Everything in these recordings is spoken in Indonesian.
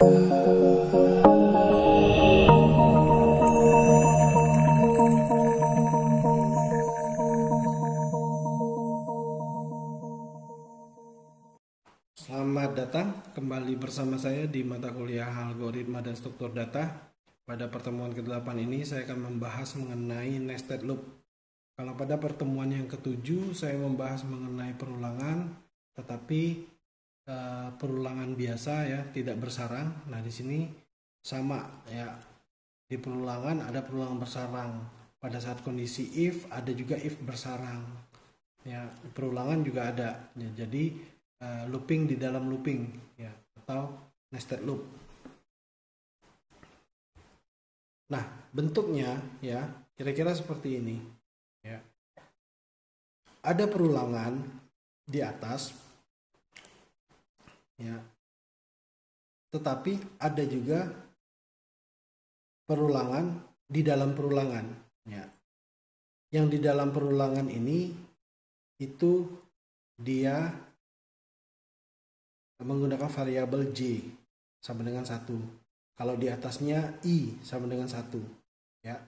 Selamat datang kembali bersama saya di mata kuliah Algoritma dan Struktur Data. Pada pertemuan ke-8 ini saya akan membahas mengenai nested loop. Kalau pada pertemuan yang ke-7 saya membahas mengenai perulangan, tetapi perulangan biasa ya, tidak bersarang. Nah, di sini sama ya. Di perulangan ada perulangan bersarang. Pada saat kondisi if ada juga if bersarang. Ya, perulangan juga ada. Ya, jadi looping di dalam looping ya, atau nested loop. Nah, bentuknya ya kira-kira seperti ini ya. Ada perulangan di atas ya, tetapi ada juga perulangan di dalam perulangan ya. Yang di dalam perulangan ini itu dia menggunakan variabel J sama dengan 1. Kalau di atasnya I sama dengan 1 ya.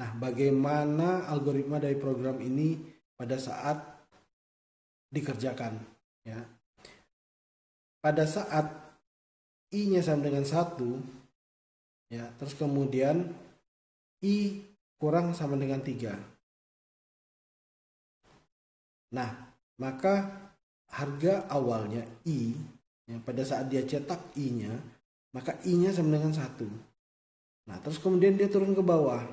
Nah, bagaimana algoritma dari program ini pada saat dikerjakan ya. Pada saat I-nya sama dengan 1 ya, terus kemudian I kurang sama dengan 3. Nah, maka harga awalnya I ya, pada saat dia cetak I-nya, maka I-nya sama dengan 1. Nah, terus kemudian dia turun ke bawah.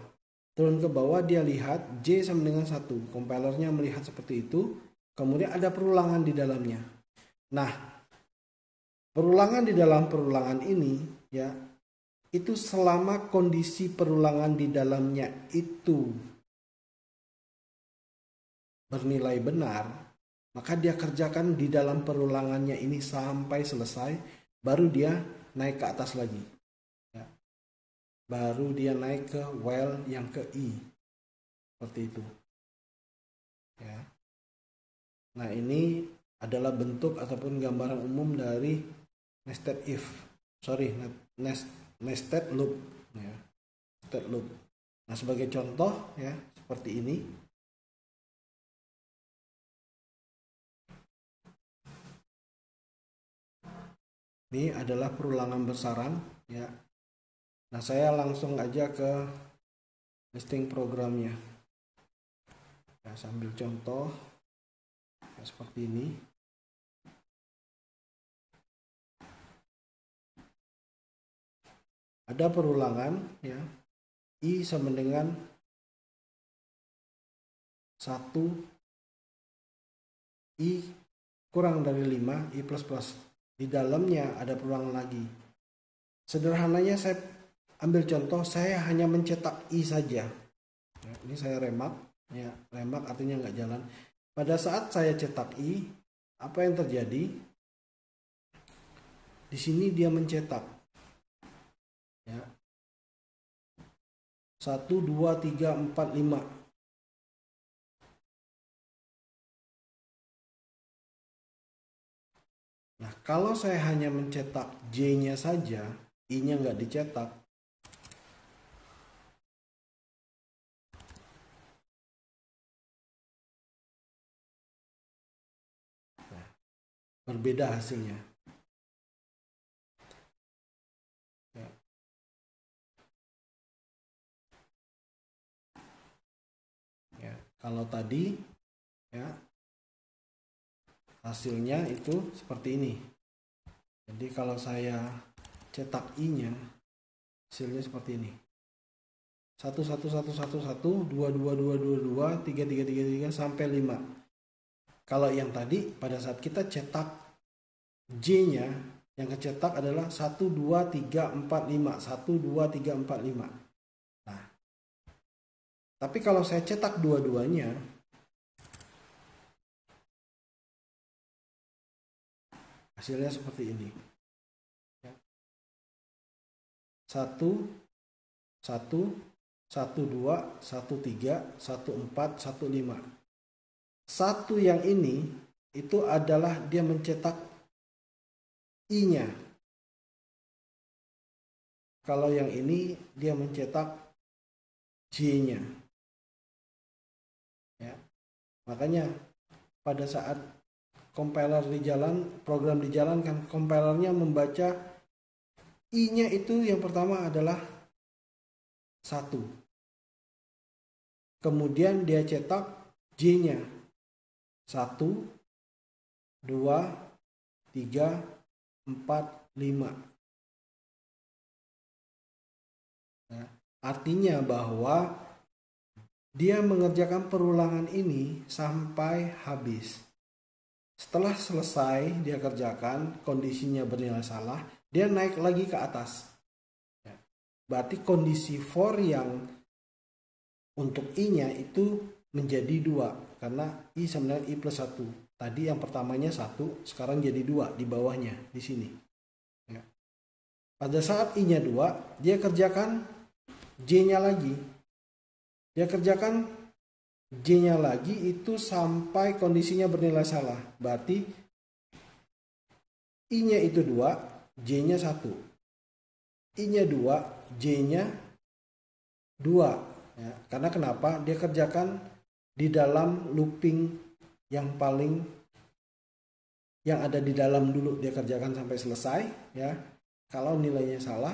Turun ke bawah dia lihat J sama dengan 1. Compilernya melihat seperti itu. Kemudian ada perulangan di dalamnya. Nah, perulangan di dalam perulangan ini ya, itu selama kondisi perulangan di dalamnya itu bernilai benar, maka dia kerjakan di dalam perulangannya ini sampai selesai, baru dia naik ke atas lagi ya. Baru dia naik ke while yang ke I, seperti itu ya. Nah, ini adalah bentuk ataupun gambaran umum dari nested loop ya. Nested loop. Nah, sebagai contoh ya, seperti ini. Ini adalah perulangan bersarang ya. Nah, saya langsung aja ke listing programnya ya, sambil contoh ya, seperti ini. Ada perulangan ya, I sama dengan 1, I kurang dari 5, I plus plus. Di dalamnya ada perulangan lagi. Sederhananya saya ambil contoh, saya hanya mencetak I saja ya, ini saya remark ya, remark artinya nggak jalan. Pada saat saya cetak I, apa yang terjadi? Di sini dia mencetak ya, 1, 2, 3, 4, 5. Nah, kalau saya hanya mencetak J-nya saja, I-nya nggak dicetak, nah, berbeda hasilnya ya. Ya, kalau tadi ya hasilnya itu seperti ini. Jadi kalau saya cetak I-nya, hasilnya seperti ini. 1, 1, 1, 1, 1, 2, 2, 2, 2, 2, 3, 3, 3, 3, sampai 5. Kalau yang tadi pada saat kita cetak J-nya, yang kecetak adalah 1, 2, 3, 4, 5. 1, 2, 3, 4, 5. Nah, tapi kalau saya cetak dua-duanya, hasilnya seperti ini. 1, 1, 1, 2, 1, 3, 1, 4, 1, 5. 1 yang ini itu adalah dia mencetak I-nya. Kalau yang ini dia mencetak J-nya. Ya. Makanya pada saat program dijalankan, compilernya membaca I-nya itu yang pertama adalah 1. Kemudian dia cetak J-nya 1, 2, 3, 4, 5. Nah, artinya bahwa dia mengerjakan perulangan ini sampai habis. Setelah selesai dia kerjakan, kondisinya bernilai salah, dia naik lagi ke atas. Berarti kondisi for yang untuk I-nya itu menjadi 2. Karena I sebenarnya I plus 1. Tadi yang pertamanya 1, sekarang jadi 2 di bawahnya, di sini. Ya. Pada saat I-nya 2, dia kerjakan J-nya lagi. Dia kerjakan J-nya lagi itu sampai kondisinya bernilai salah. Berarti I-nya itu 2, J-nya 1. I-nya 2, J-nya 2. Ya, karena kenapa? Dia kerjakan di dalam looping yang ada di dalam dulu, dia kerjakan sampai selesai. Ya, kalau nilainya salah,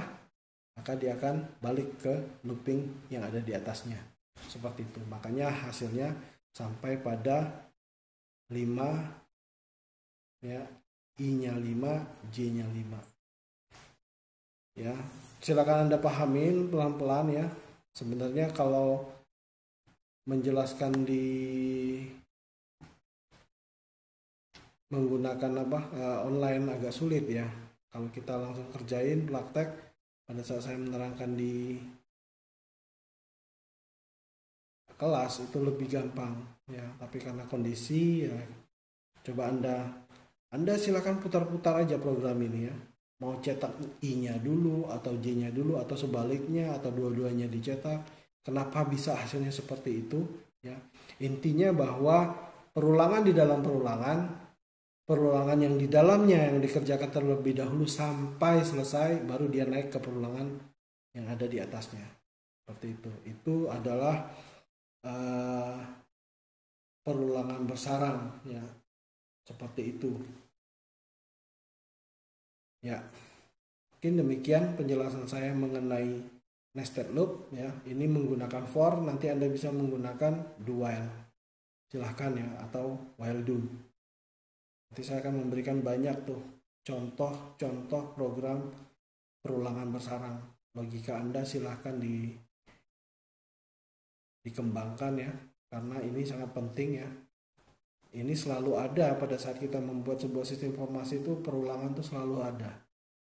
maka dia akan balik ke looping yang ada di atasnya. Seperti itu. Makanya hasilnya sampai pada 5, ya, I-nya 5, J-nya 5. Ya, silakan Anda pahamin pelan-pelan ya. Sebenarnya kalau menjelaskan di menggunakan online agak sulit ya. Kalau kita langsung kerjain praktek, pada saat saya menerangkan di kelas itu lebih gampang ya. Tapi karena kondisi ya, coba Anda silakan putar-putar aja program ini ya. Mau cetak I-nya dulu atau J-nya dulu atau sebaliknya atau dua-duanya dicetak. Kenapa bisa hasilnya seperti itu? Ya, intinya bahwa perulangan di dalam perulangan yang di dalamnya yang dikerjakan terlebih dahulu sampai selesai, baru dia naik ke perulangan yang ada di atasnya. Seperti itu. Itu adalah perulangan bersarang ya. Seperti itu. Ya, mungkin demikian penjelasan saya mengenai nested loop ya. Ini menggunakan for, nanti Anda bisa menggunakan do while. Silahkan ya, atau while do. Nanti saya akan memberikan banyak tuh contoh-contoh program perulangan bersarang. Logika Anda silahkan dikembangkan ya, karena ini sangat penting ya. Ini selalu ada pada saat kita membuat sebuah sistem informasi itu, perulangan itu selalu ada.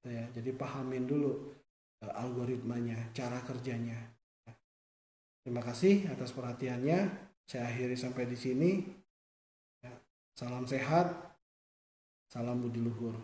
Ya, jadi pahamin dulu algoritmanya, cara kerjanya. Terima kasih atas perhatiannya. Saya akhiri sampai di sini. Ya, salam sehat, salam budi luhur.